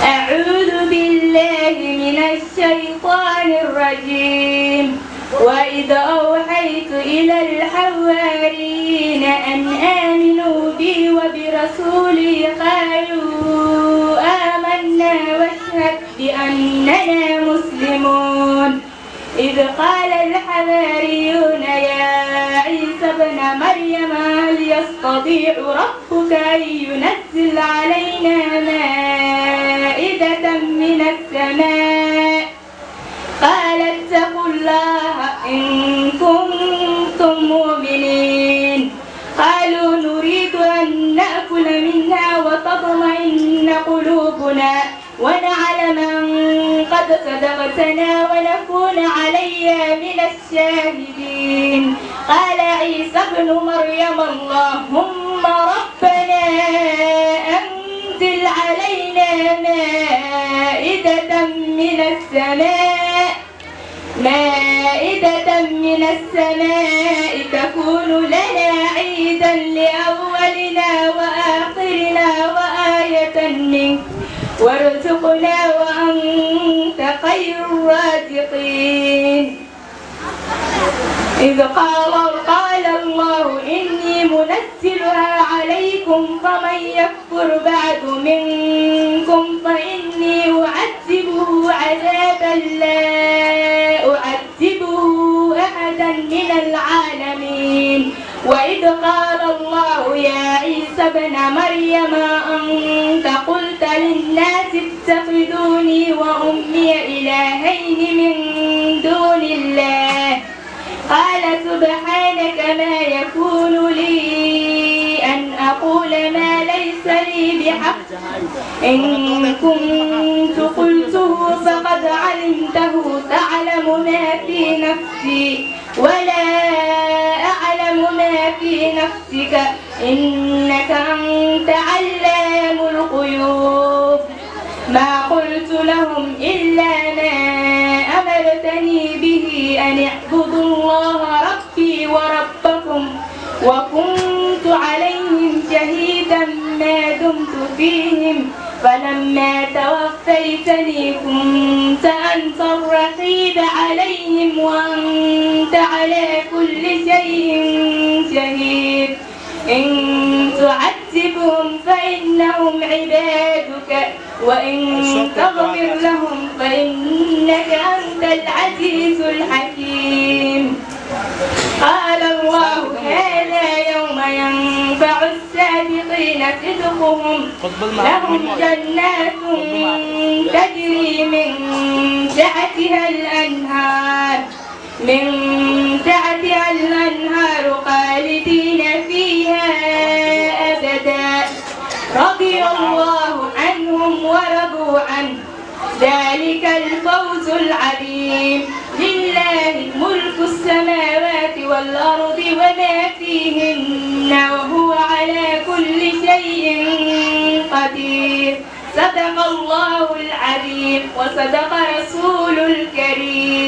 أعوذ بالله من الشيطان الرجيم. وإذ أوحيت إلى الحواريين أن آمنوا بي وبرسولي قالوا آمنا واشهد بأننا مسلمون. إذ قال الحواريون يا عيسى ابن مريم هل يستطيع ربك أن ينزل علينا مائدة من السماء؟ قال اتقوا الله إن كنتم مؤمنين. قالوا نريد أن نأكل منها وتطمئن قلوبنا ونعلم أن قد صدقتنا ونكون عليها من الشاهدين. قال عيسى ابن مريم اللهم ربنا أنزل علينا مائدة من السماء تكون لنا عيدا لأولنا وآخرنا وآية منك وارزقنا وأنت خير الرازقين. إذ قال الله إني منزلها عليكم فمن يكفر بعد منكم فإني أعذبه عذابا لا أعذبه أحدا من العالمين. وإذ قال الله يا عيسى ابن مريم أنت قلت للناس اتخذوني وأمي إلهين من دون الله. قال سبحانك ما يكون لي أن أقول ما ليس لي بحق إن كنت قلته فقد علمته تعلم ما في نفسي ولا أعلم ما في نفسك إنك أنت علام الغيوب. ما قلت لهم إلا ما أمرتني به أن اعبدوا الله ربي وربكم وكنت عليهم شهيدا ما دمت فيهم فلما توفيتني كنت أنت الرقيب عليهم وأنت على كل شيء شهيد. إن تعذبهم فإنهم عبادك وإن تغفر لهم فإنك أنت العزيز الحكيم. قال الله هذا يوم ينفع الصادقين صدقهم لهم جنات تجري من تحتها الأنهار خالدين فيها أبدا رضي الله عنهم ورضوا عنه ذلك الفوز العظيم. لله ملك السماوات والأرض وما فيهن وهو على كل شيء قدير. صدق الله العظيم وصدق رسول الكريم.